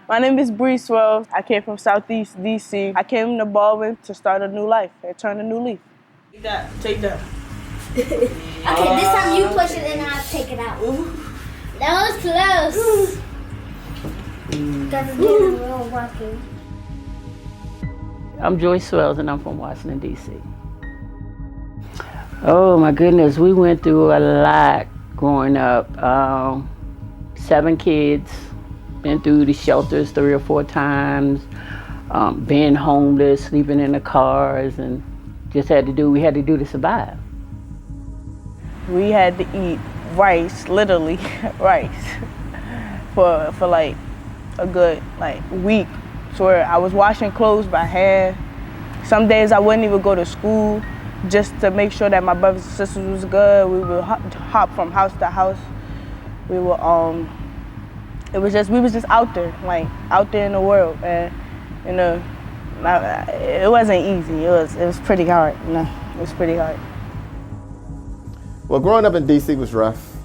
My name is Bre Swailes. I came from Southeast D.C. I came to Baldwin to start a new life and turn a new leaf. Take that. Take that. Okay, this time you push it and I'll take it out. That was close. Because it's getting real rocky. I'm Bre Swailes and I'm from Washington, D.C. Oh my goodness, we went through a lot growing up. 7 kids, been through the shelters 3 or 4 times, being homeless, sleeping in the cars, and just we had to do to survive. We had to eat rice, literally rice, for like a good week. So I was washing clothes by hand. Some days I wouldn't even go to school just to make sure that my brothers and sisters was good. We would hop from house to house. We were we was just out there in the world, and it wasn't easy. It was pretty hard. It was pretty hard. Well, growing up in D.C. was rough.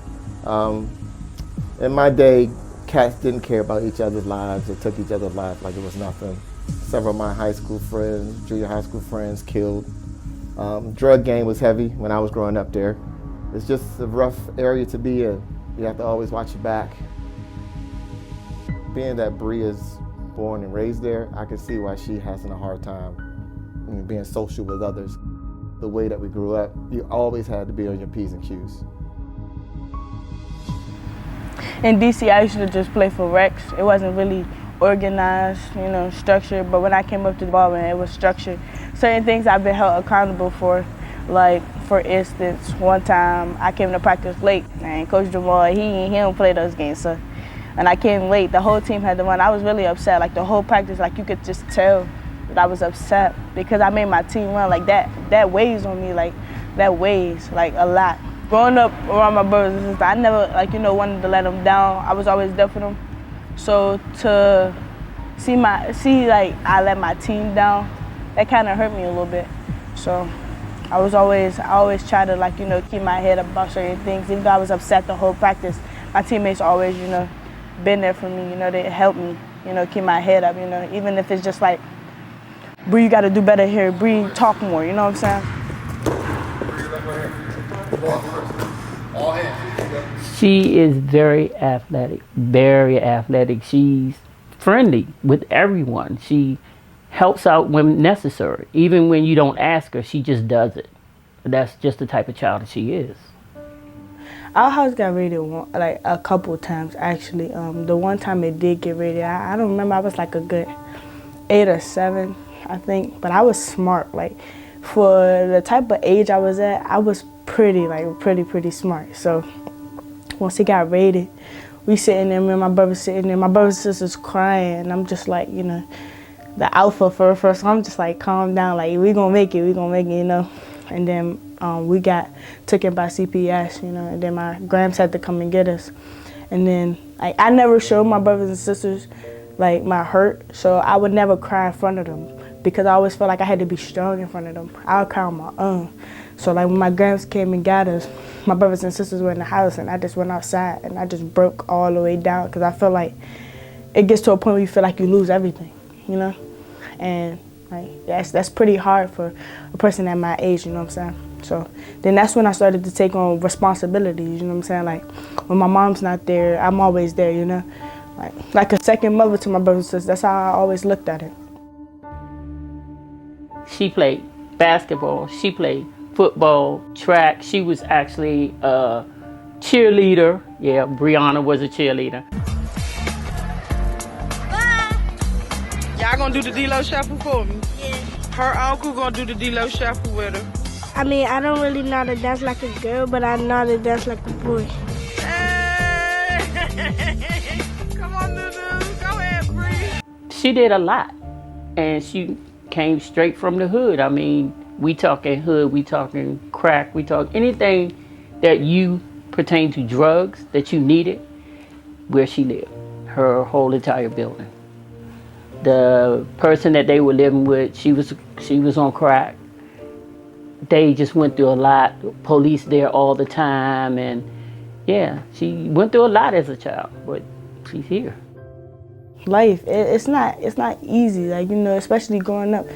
In my day, cats didn't care about each other's lives or took each other's lives like it was nothing. Several of my high school friends, junior high school friends killed. Drug game was heavy when I was growing up there. It's just a rough area to be in. You have to always watch your back. Being that Bre is born and raised there, I can see why she has a hard time being social with others. The way that we grew up, you always had to be on your P's and Q's. In DC, I used to just play for recs. It wasn't really organized, structured, but when I came up to Baldwin, it was structured. Certain things I've been held accountable for, like, for instance, one time I came to practice late, and Coach Jamal, he don't play those games, so, and I came late. The whole team had to run. I was really upset, the whole practice, you could just tell that I was upset because I made my team run. That weighs on me, that weighs a lot. Growing up around my brothers and sisters, I never wanted to let them down. I was always there for them. So to see I let my team down, that kind of hurt me a little bit. So I always try to keep my head up about certain things. Even though I was upset the whole practice, my teammates always been there for me. They helped me keep my head up. Even if it's just Bre, you got to do better here. Bre, talk more. You know what I'm saying? She is very athletic, very athletic. She's friendly with everyone. She helps out when necessary. Even when you don't ask her, she just does it. That's just the type of child that she is. Our house got raided a couple times, actually. The one time it did get raided, I don't remember. I was a good 8 or 7, I think. But I was smart. For the type of age I was at, I was pretty smart. So once it got raided, we sitting there, me and my brother sitting there, my brothers and sisters crying, and I'm just the alpha first. So I'm just calm down, we gonna make it, And then we got taken by CPS, and then my gramps had to come and get us. And then I never showed my brothers and sisters my hurt, so I would never cry in front of them because I always felt like I had to be strong in front of them. I would cry on my own. So when my gramps came and got us, my brothers and sisters were in the house, and I just went outside and I just broke all the way down because I feel it gets to a point where you feel you lose everything, And that's pretty hard for a person at my age, you know what I'm saying? So then that's when I started to take on responsibilities, you know what I'm saying? When my mom's not there, I'm always there, Like a second mother to my brothers and sisters. That's how I always looked at it. She played basketball, she played football, track. She was actually a cheerleader. Yeah, Brianna was a cheerleader. Y'all gonna do the D-Lo shuffle for me? Yeah. Her uncle gonna do the D-Lo shuffle with her. I mean, I don't really know how to dance like a girl, but I know how to dance like a boy. Hey! Come on, Lulu. Go ahead, Bre. She did a lot, and she came straight from the hood. I mean, we talking hood, we talking crack, we talk anything that you pertain to drugs that you needed, where she lived, her whole entire building. The person that they were living with, she was on crack. They just went through a lot. Police there all the time, and yeah, she went through a lot as a child, but she's here. life. It's not easy, like, you know, especially growing up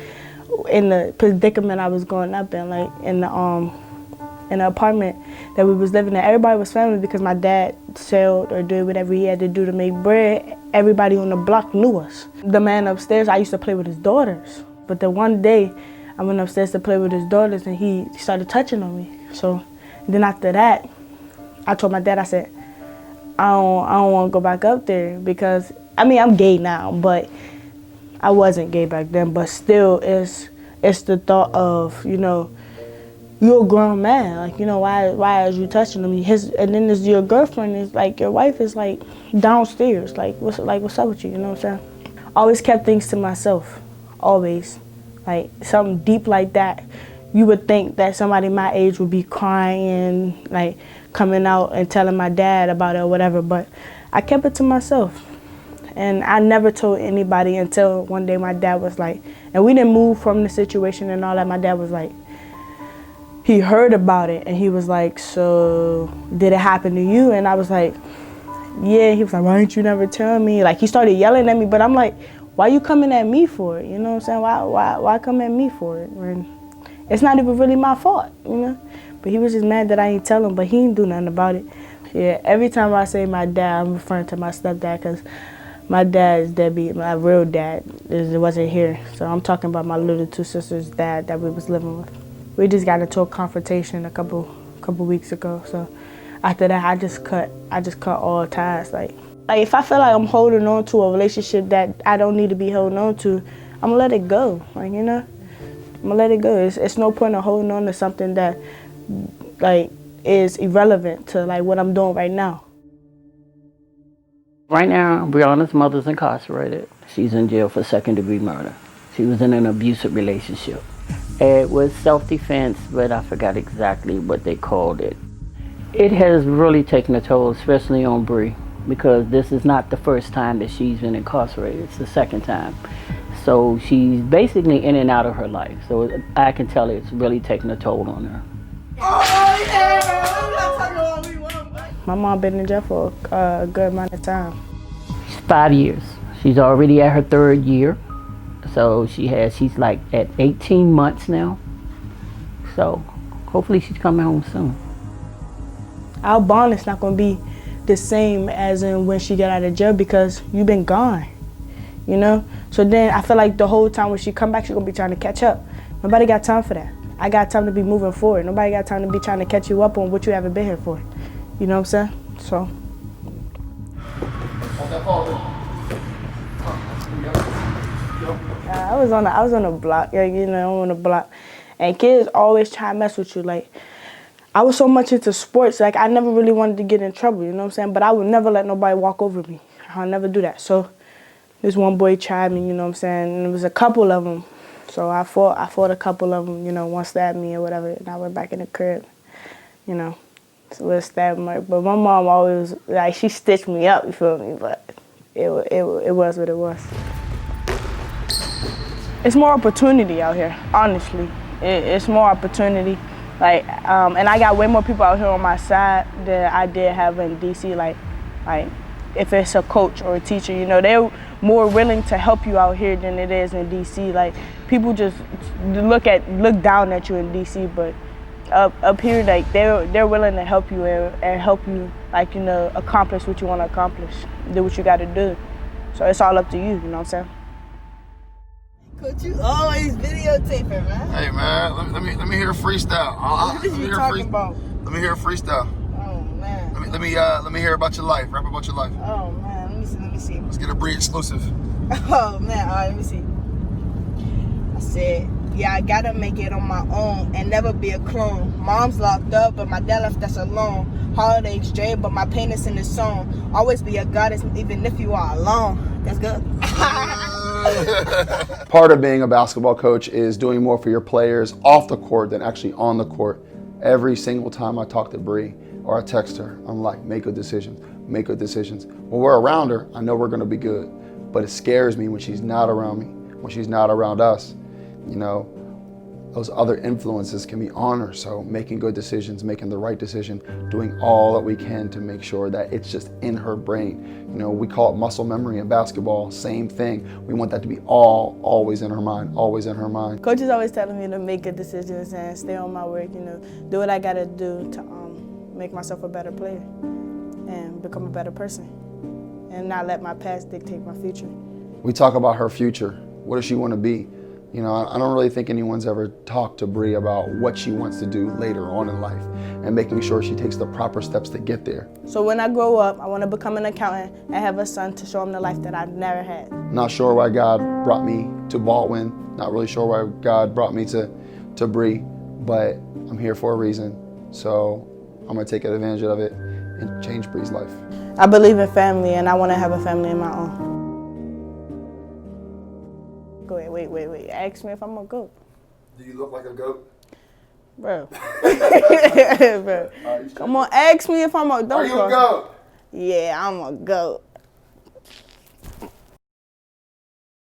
in the predicament I was growing up in, like in the apartment that we was living in. Everybody was family because my dad sold or did whatever he had to do to make bread. Everybody on the block knew us. The man upstairs, I used to play with his daughters, but then one day I went upstairs to play with his daughters and he started touching on me. So then after that, I told my dad, I said, I don't want to go back up there because, I mean, I'm gay now, but I wasn't gay back then. But still, it's the thought of, you know, you're a grown man. Like, you know, why is you touching him? And then your girlfriend is like, your wife is like downstairs. Like, what's up with you? You know what I'm saying? Always kept things to myself. Always. Like, something deep like that, you would think that somebody my age would be crying, like coming out and telling my dad about it or whatever, but I kept it to myself. And I never told anybody until one day my dad was like, and we didn't move from the situation and all that, my dad was like, he heard about it and he was like, so did it happen to you? And I was like, yeah. He was like, why didn't you never tell me? Like, he started yelling at me, but I'm like, why you coming at me for it? You know what I'm saying? Why come at me for it? When it's not even really my fault, you know? But he was just mad that I ain't tell him, but he ain't do nothing about it. Yeah, every time I say my dad, I'm referring to my stepdad because my dad is deadbeat. My real dad wasn't here. So I'm talking about my little two sisters' dad that we was living with. We just got into a confrontation a couple weeks ago. So after that, I just cut all ties. Like if I feel like I'm holding on to a relationship that I don't need to be holding on to, I'm gonna let it go. Like, you know, I'm gonna let it go. It's no point in holding on to something that like is irrelevant to like what I'm doing right now. Right now, Brianna's mother's incarcerated. She's in jail for second-degree murder. She was in an abusive relationship. It was self-defense, but I forgot exactly what they called it. It has really taken a toll, especially on Bre, because this is not the first time that she's been incarcerated. It's the second time. So she's basically in and out of her life. So I can tell it's really taking a toll on her. Oh, yeah! My mom been in jail for a good amount of time. 5 years. She's already at her 3rd year. So she's like at 18 months now. So hopefully she's coming home soon. Our bond is not gonna be the same as in when she got out of jail because you've been gone, you know? So then I feel like the whole time when she come back, she's gonna be trying to catch up. Nobody got time for that. I got time to be moving forward. Nobody got time to be trying to catch you up on what you haven't been here for. You know what I'm saying? So. I was on a block, yeah, you know, on a block, and kids always try to mess with you. Like, I was so much into sports, like I never really wanted to get in trouble, you know what I'm saying? But I would never let nobody walk over me. I'll never do that. So this one boy tried me, you know what I'm saying? And it was a couple of them. So I fought a couple of them, you know, one stabbed me or whatever, and I went back in the crib, you know. So it stabbed me. But my mom always, like, she stitched me up, you feel me? But it was what it was. It's more opportunity out here, honestly. It's more opportunity. Like, and I got way more people out here on my side than I did have in D.C. Like if it's a coach or a teacher, you know, they're more willing to help you out here than it is in D.C. Like, people just look down at you in D.C., but up here, like, they're willing to help you and help you, like, you know, accomplish what you want to accomplish, do what you got to do. So it's all up to you, you know what I'm saying? Coach, you always videotaping, man. Hey, man, let me hear a freestyle. What are you talking about? Let me hear a freestyle. Oh man. Let me hear about your life. Rap about your life. Oh man, let me see. Let's get a Bre exclusive. Oh man, all right, let me see. I said, yeah, I gotta make it on my own and never be a clone. Mom's locked up, but my dad left us alone. Holidays straight, but my pain is in the song. Always be a goddess, even if you are alone. That's good. Part of being a basketball coach is doing more for your players off the court than actually on the court. Every single time I talk to Bre or I text her, I'm like, make good decisions, make good decisions. When we're around her, I know we're gonna be good, but it scares me when she's not around me, when she's not around us. You know, those other influences can be on her. So making good decisions, making the right decision, doing all that we can to make sure that it's just in her brain. You know, we call it muscle memory in basketball, same thing. We want that to be always in her mind, always in her mind. Coach is always telling me to make good decisions and stay on my work, you know, do what I gotta do to make myself a better player and become a better person and not let my past dictate my future. We talk about her future. What does she want to be? You know, I don't really think anyone's ever talked to Bre about what she wants to do later on in life and making sure she takes the proper steps to get there. So when I grow up, I want to become an accountant and have a son to show him the life that I've never had. Not sure why God brought me to Baldwin. Not really sure why God brought me to Bre, but I'm here for a reason. So I'm going to take advantage of it and change Bre's life. I believe in family and I want to have a family of my own. Go ahead, wait. Ask me if I'm a goat. Do you look like a goat? Bro. Bro. Come on, ask me if I'm a goat. Are you a goat? Yeah, I'm a goat.